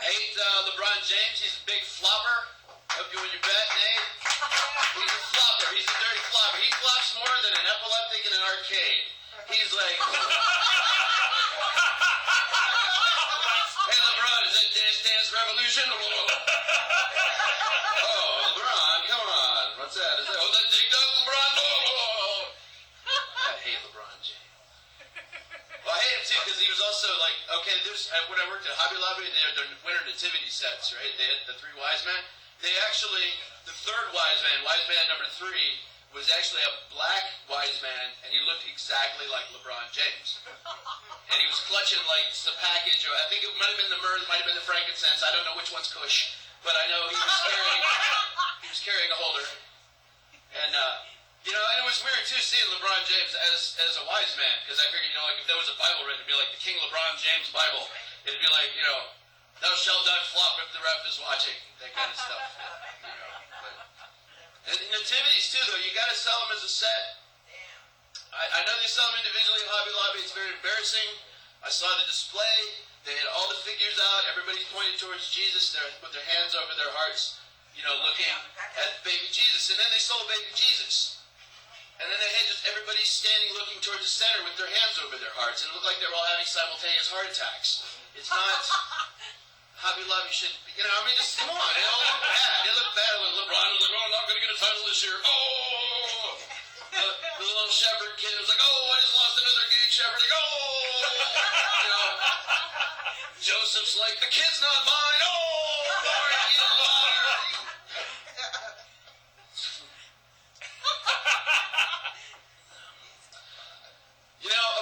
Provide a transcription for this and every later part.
hate LeBron James. He's a big flopper. Hope you win your bet, Nate. He's a flopper. He's a dirty flopper. He flops more than an epileptic in an arcade. He's like, hey, LeBron, is that Dance Dance Revolution? Oh, LeBron, come on. What's that? Is that that Dig Dug LeBron? I hate LeBron James. Well, I hate him too because he was also like, okay, there's when I worked at Hobby Lobby, they had their winter nativity sets, right? They had the three wise men. They actually, the third wise man number 3, was actually a black wise man, and he looked exactly like LeBron James. And he was clutching like the package, or I think it might have been the myrrh, it might have been the frankincense. I don't know which one's Kush, but I know he was carrying a holder. And and it was weird too seeing LeBron James as a wise man, because I figured, like if there was a Bible written, it'd be like the King LeBron James Bible. It'd be like, thou shalt not flop if the ref is watching, that kind of stuff. And nativities too, though, you got to sell them as a set. I know they sell them individually in Hobby Lobby. It's very embarrassing. I saw the display. They had all the figures out. Everybody's pointing towards Jesus. They put their hands over their hearts, looking at baby Jesus. And then they sold baby Jesus. And then they had just everybody standing looking towards the center with their hands over their hearts. And it looked like they were all having simultaneous heart attacks. It's not... Hobby Lobby should, just come on. It all looked bad. It looked bad when LeBron was like, I'm not going to get a title this year. Oh! The little shepherd kid was like, I just lost another gay shepherd. Like, Joseph's like, the kid's not mine. Lord, he's a liar.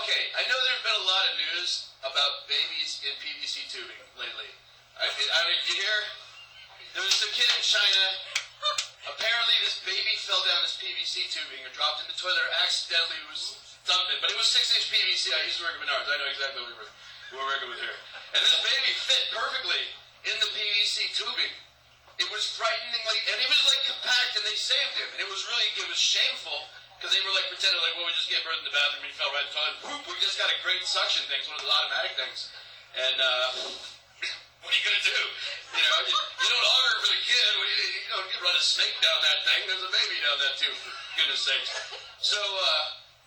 Okay, I know there's been a lot of news about babies in PVC tubing lately. I mean, you hear? There was a kid in China. Apparently, this baby fell down this PVC tubing or dropped in the toilet or accidentally was thumped it. But it was 6-inch PVC. I used to work at Menards. I know exactly what we're working with here. And this baby fit perfectly in the PVC tubing. It was frighteningly, and it was like compact, and they saved him. And it was shameful because they were like pretending like, we just get birth in the bathroom and he fell right in the toilet. Whoop, we just got a great suction thing. It's one of those automatic things. And, what are you going to do? You don't auger for the kid. You don't run a snake down that thing. There's a baby down that too, for goodness sakes. So,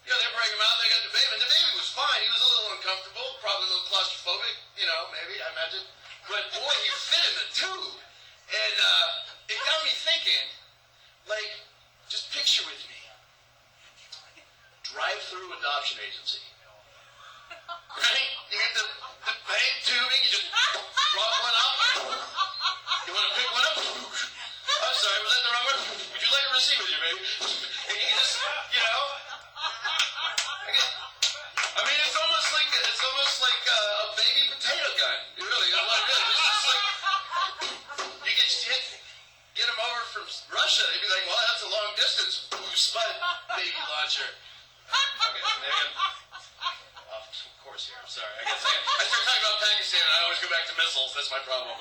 they bring him out. They got the baby. And the baby was fine. He was a little uncomfortable, probably a little claustrophobic, maybe, I imagine. But, boy, he fit in the tube. And it got me thinking, just picture with me. Drive-through adoption agency. Right? You get the bank tubing, you just drop one up. You want to pick one up? I'm sorry, was that the wrong one? Would you like a receipt with you, baby? And you just, it's almost like a baby potato gun. It really is what it is. It's just like, you get them over from Russia. They'd be like, well, that's a long distance. Spud baby launcher. Okay, maybe I'm off course here. I'm sorry. I start talking about Pakistan and I always go back to missiles. That's my problem.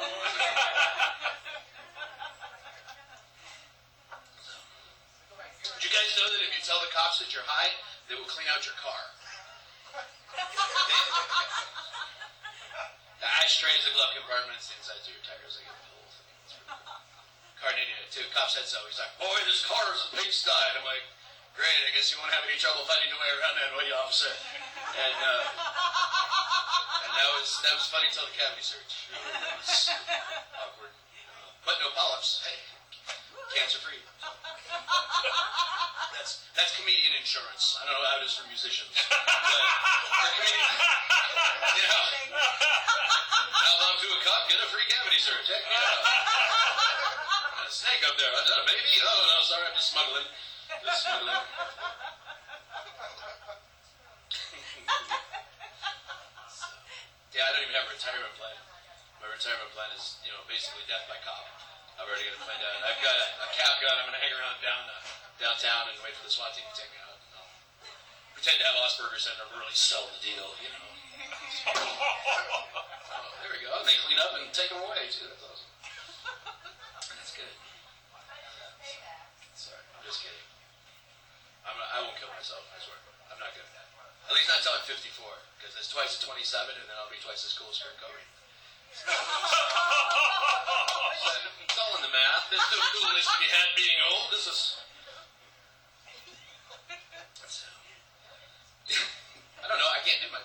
Did you guys know that if you tell the cops that you're high, they will clean out your car? The ashtrays, the glove compartments, the insides of your tires, they get the whole thing. It's pretty cool. Car needed it too. Cop said so. He's like, boy, this car is a pigsty. And I'm like, great, I guess you won't have any trouble finding your way around that, will you, officer? And that was funny until the cavity search. It was awkward. But no polyps. Hey, cancer-free. That's comedian insurance. I don't know how it is for musicians. But for comedians, how long to a cop get a free cavity search? Heck yeah. A snake up there. Is that a baby? Oh, no, sorry, I'm just smuggling. Yeah, I don't even have a retirement plan. My retirement plan is, basically death by cop. I've already got it planned out. I've got a cap gun. I'm going to hang around downtown and wait for the SWAT team to take me out. Pretend to have Asperger's and really sell the deal, Oh, there we go. And they clean up and take them away, too. That's awesome. That's good. Sorry, I'm just kidding. I won't kill myself, I swear. I'm not gonna. At least not until I'm 54, because it's twice as 27, and then I'll be twice as cool as Kurt Cobain. still coolness to be had being old. This is... I don't know, I can't do my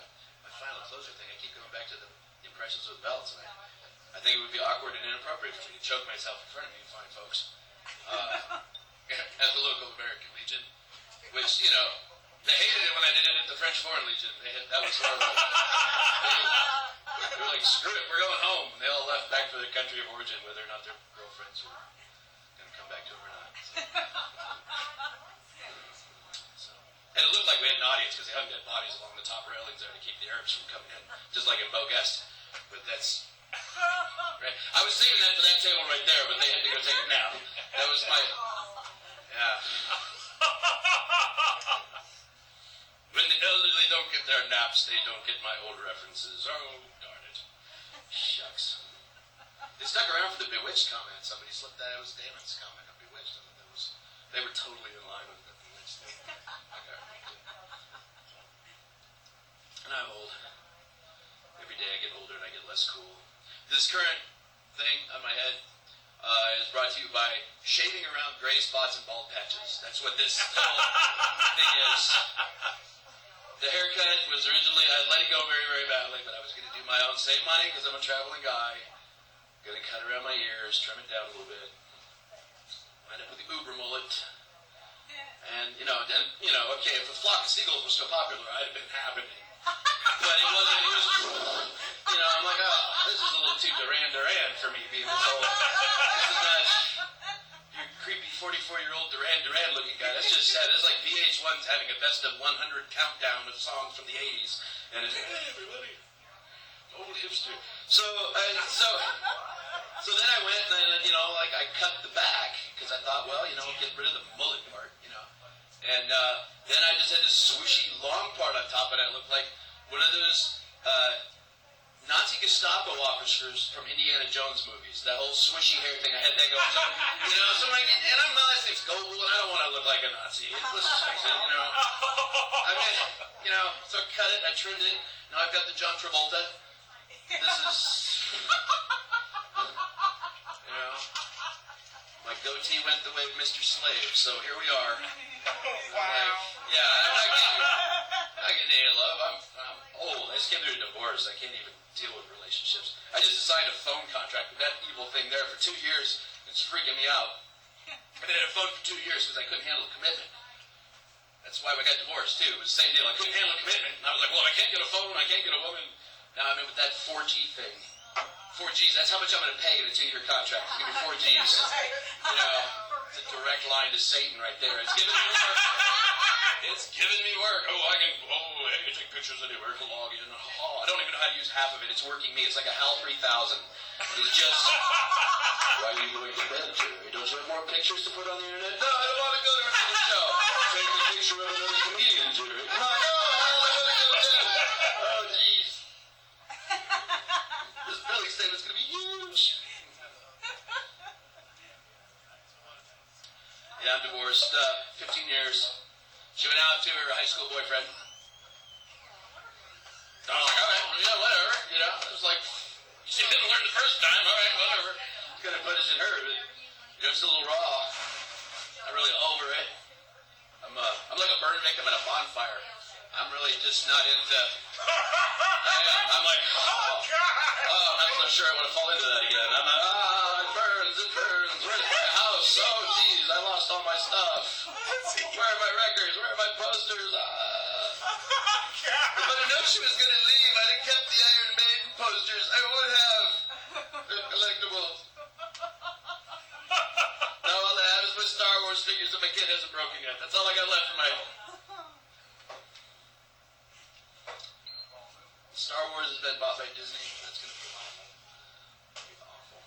final closer thing. I keep going back to the impressions with belts, and I think it would be awkward and inappropriate for me to choke myself in front of you fine folks. At the local American Legion, which, you know, they hated it when I did it at the French Foreign Legion. That was horrible. They were like, screw it, we're going home. And they all left back for their country of origin, whether or not their girlfriends were going to come back to them or not. And it looked like we had an audience because they hung dead bodies along the top railings there to keep the Arabs from coming in, just like in Beauguest. But that's... Right. I was singing that for that table right there, but they had to go take a nap. That was my... Yeah. When the elderly don't get their naps, they don't get my old references. Oh, darn it. Shucks. They stuck around for the Bewitched comment. Somebody slipped that. It was Damon's comment on Bewitched. I thought that was... They were totally in line with the Bewitched thing. And I'm old. Every day I get older and I get less cool. This current thing on my head is brought to you by shaving around gray spots and bald patches. That's what this whole thing is. The haircut was originally, I let it go very, very badly, but I was going to do my own, save money because I'm a traveling guy. Going to cut around my ears, trim it down a little bit. Wind up with the Uber mullet. And, okay, if a flock of seagulls was so popular, I'd have been happening. But it wasn't, I'm like, oh, this is a little too Duran Duran for me being this old. This is not your creepy 44-year-old Duran Duran looking guy. That's just sad. It's like VH1's having a best of 100 countdown of songs from the 80s. And it's, hey, everybody, old hipster. So then I went and, I cut the back because I thought, well, get rid of the mullet part, And then I just had this swooshy long part on top, and it looked like one of those Nazi Gestapo officers from Indiana Jones movies. That whole swooshy hair thing. I had that going. So I'm like, and I'm not, this thing's Gobel, and I don't want to look like a Nazi. Let's just face it, so I cut it, I trimmed it. Now I've got the John Travolta. This is, my goatee went the way of Mr. Slave, so here we are. Wow. I'm not getting any love. I'm old. I just came through a divorce. I can't even deal with relationships. I just signed a phone contract with that evil thing there for 2 years. It's freaking me out. I had a phone for 2 years because I couldn't handle commitment. That's why we got divorced, too. It was the same deal. I couldn't handle commitment. And I was like, well, I can't get a phone. I can't get a woman. Now I'm in with that 4G thing. 4Gs. That's how much I'm going to pay in a 2-year contract. Give me 4Gs. It's a direct line to Satan right there. It's giving me work. It's giving me work. I can take pictures anywhere. Can log in. I don't even know how to use half of it. It's working me. It's like a HAL 3000. It's just... Why are you going to bed, Jerry? Don't you have more pictures to put on the internet? No, I don't want to go there after the show. Take a picture of another comedian, Jerry. Come on, no, I don't want to go there. Oh, jeez. This Billy statement's going to be huge. Yeah, I'm divorced. 15 years. She went out to her high school boyfriend. I was like, all right, whatever. It was like, she didn't learn the first time. All right, whatever. It's going to put us in her, but it's a little raw. I'm really over it. I'm like a burn victim at a bonfire. I'm really just not into... I'm like, I'm not so sure I want to fall into that again. I'm like, it burns. Where's my house? Oh, geez, I lost all my stuff. Where are my records? Where are my posters? If I'd known she was going to leave, I'd have kept the Iron Maiden posters. I would have. They're collectible. Now all I have is my Star Wars figures that my kid hasn't broken yet. That's all I got left for my... Star Wars has been bought by Disney. That's going to be awful.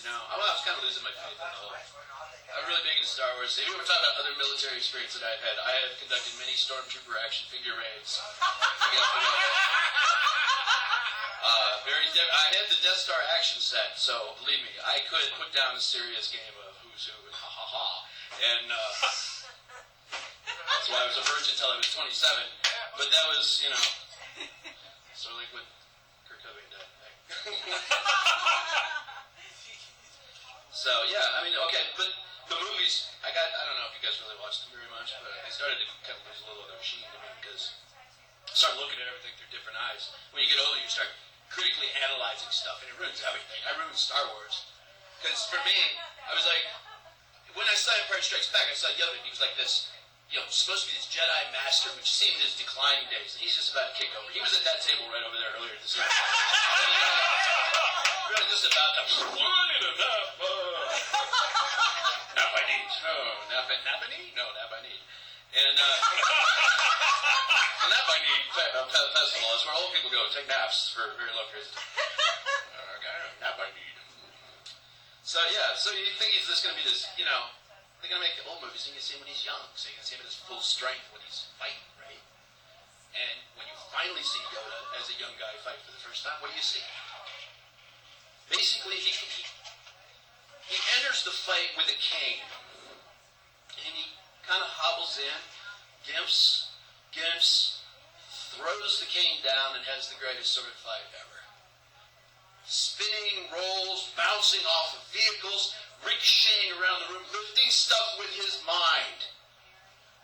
I was kind of losing my faith in the whole... I'm really big into Star Wars. If you were talking about other military experience that I've had, I have conducted many Stormtrooper action figure raids. I had the Death Star action set, so believe me, I could put down a serious game of who's who and ha-ha-ha. And that's why I was a virgin until I was 27. But that was, sort of like what Kurt Cobain did. movies, I don't know if you guys really watched them very much, but they started to kind of lose a little of their sheen to me because you start looking at everything through different eyes. When you get older, you start critically analyzing stuff, and it ruins everything. I ruined Star Wars. Because for me, I was like, when I saw Empire Strikes Back, I saw Yoda, and he was like this, supposed to be this Jedi master, which seemed his declining days, and he's just about to kick over. He was at that table right over there earlier this year. Really just about to nap I need. Oh, nap I need? No, nap I need. And nap I need festival is where old people go take naps for very long periods of time. Nap I need. So you think he's just going to be this, they're going to make the old movies, and you can see him when he's young, so you can see him at his full strength when he's fighting, right? And when you finally see Yoda as a young guy fight for the first time, what do you see? Basically, he enters the fight with a cane, and he kind of hobbles in, gimps, throws the cane down, and has the greatest sword fight ever. Spinning, rolls, bouncing off of vehicles, ricocheting around the room, lifting stuff with his mind.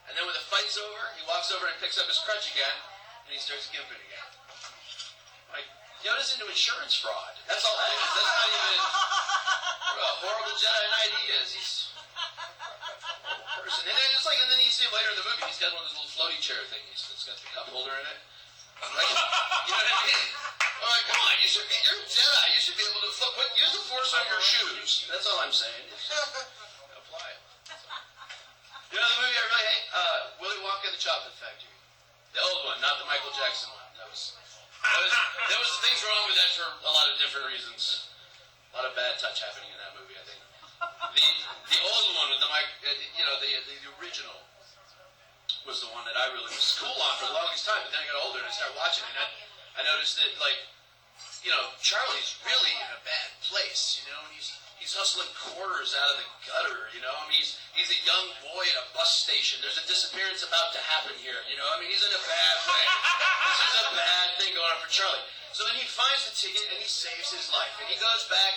And then when the fight's over, he walks over and picks up his crutch again, and he starts gimping again. Like, Yoda's into insurance fraud. That's all that is. That's not even a horrible Jedi Knight he is. He's a horrible person. And then you see him later in the movie, he's got one of those little floaty chair things that's got the cup holder in it. Like, you know what I mean? I'm like, come on, you're a Jedi. You should be able to use the Force on your shoes. That's all I'm saying. Apply it. The movie I really hate? Willy Wonka and the Chocolate Factory. The old one, not the Michael Jackson one. There was things wrong with that for a lot of different reasons. A lot of bad touch happening in that movie, I think. The old one with the original was the one that I really was cool on for the longest time, but then I got older and I started watching it, and I noticed that, Charlie's really in a bad place, and he's hustling quarters out of the gutter, he's a young boy at a bus station. There's a disappearance about to happen here, he's in a bad way. This is a bad thing going on for Charlie. So then he finds the ticket and he saves his life, and he goes back,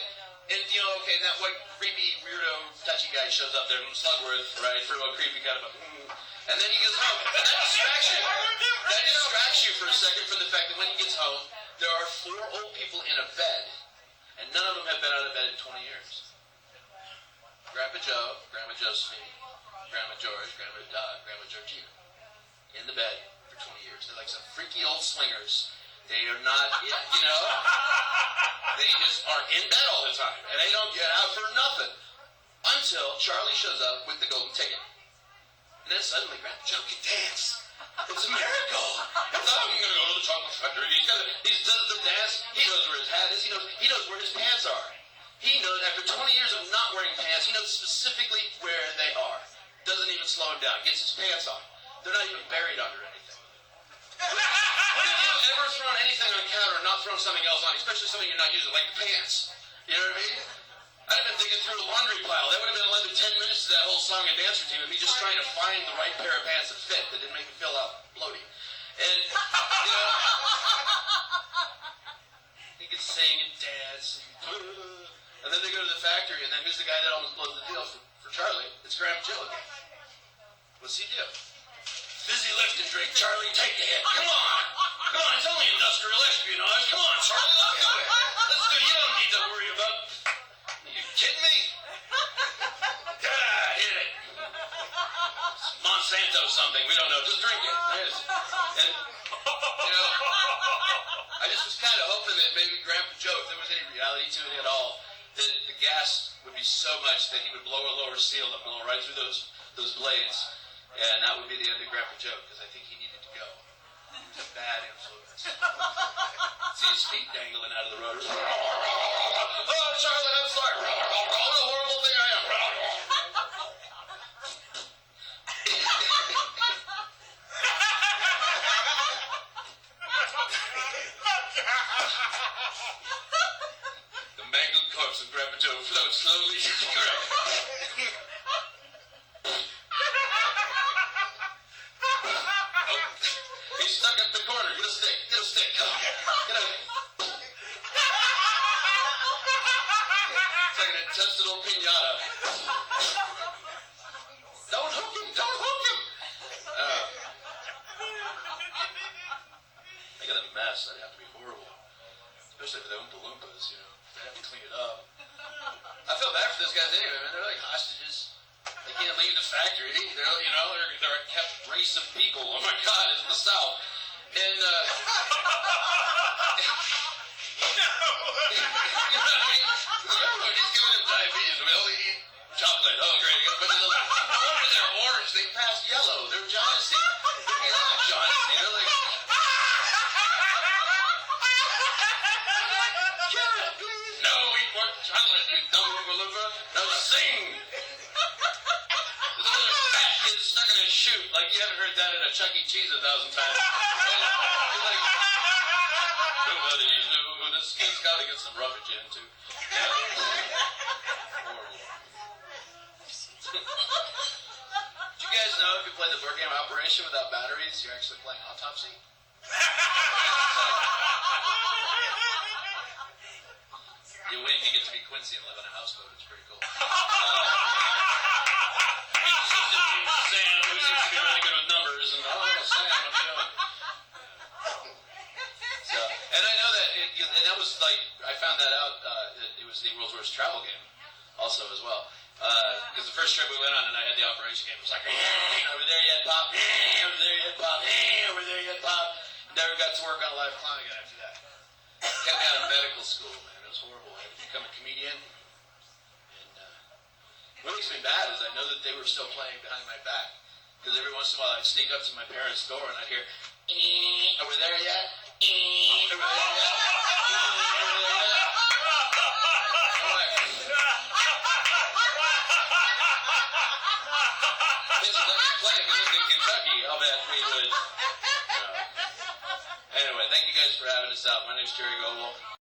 and that one creepy, weirdo, touchy guy shows up there from Slugworth, right, for a creepy kind of a, and then he goes home, and that distracts you for a second from the fact that when he gets home, there are 4 old people in a bed, and none of them have been out of bed in 20 years. Grandpa Joe, Grandma Josephine, Grandma George, Grandma Doug, Grandma Georgina, in the bed for 20 years. They're like some freaky old swingers. They are not, they just are in bed all the time, and they don't get out for nothing until Charlie shows up with the golden ticket. And then suddenly, Grandpa Joe can dance. It's a miracle. It's I'm going to go to the chocolate factory. He does the dance. He knows where his hat is. He knows where his pants are. He knows, after 20 years of not wearing pants, he knows specifically where they are. Doesn't even slow him down. Gets his pants on. They're not even buried under anything. When have you ever thrown anything on the counter and not thrown something else on, especially something you're not using, like pants? You know what I mean? I'd have been digging through a laundry pile. That would have been another 10 minutes to that whole song and dance routine of me just trying to find the right pair of pants that fit, that didn't make me feel out bloaty. And, he could sing and dance, and then they go to the factory, and then who's the guy that almost blows the deal for Charlie? It's Grandpa Joe again. What's he do? Busy lift and drink. Charlie, take the hit. Come on. It's only industrial espionage. Come on, Charlie, let's do it. You don't need to worry about. Are you kidding me? Hit it. It's Monsanto something. We don't know. Just drink it. And, I just was kind of hoping that maybe Grandpa Joe, if there was any reality to it at all, that the gas would be so much that he would blow a lower seal and blow right through those blades. And that would be the end of Grandpa Joe, because I think he needed to go. He was a bad influence. See his feet dangling out of the road. Oh, Charlotte, I'm sorry. What a horrible thing I am. The mangled corpse of Grandpa Joe floats slowly to the ground. He's stuck at the corner. Get a stick. Come on. Get out. It's like an intestinal pinata. mess. That'd have to be horrible. Especially for the Oompa Loompas, you know. They'd have to clean it up. I feel bad for those guys anyway, man. They're like hostages. They can't leave the factory. They're a kept race of people. Oh my God, it's the South. And, you know what I mean? He's giving them diabetes. We only eat chocolate. Oh, great. No wonder they're orange. They passed yellow. They're jaundiced. They're not jaundiced. They're like... No, eat more chocolate, you dumb Oompa Loompa. No, sing! There's another fat kid stuck in a chute, like you haven't heard that at a Chuck E. Cheese 1,000 times. You're like, nobody knew this kid's got to get some roughage in, too. Yeah. Horrible. Did you guys know if you play the board game Operation without batteries, you're actually playing Autopsy? You win, you get to be Quincy and live on a houseboat. It's pretty cool. Sam, who's really good with numbers, and Sam, what are you doing? So, and I know that, and that was like, I found that out, it was the world's worst travel game also as well. Because the first trip we went on and I had the Operation game, it was like, over there yet, Pop, over there yet, Pop, over there yet, Pop. Never got to work on a live clown again after that. Kept me out of medical school, man. It was horrible. I had to become a comedian. And what makes me bad is I know that they were still playing behind my back. Because every once in a while I'd sneak up to my parents' door and I'd hear, over there yet? Over there yet? Over there yet? This is like play if we lived in Kentucky. I'll bet we would. Anyway, thank you guys for having us out. My name's Gerry Gobel.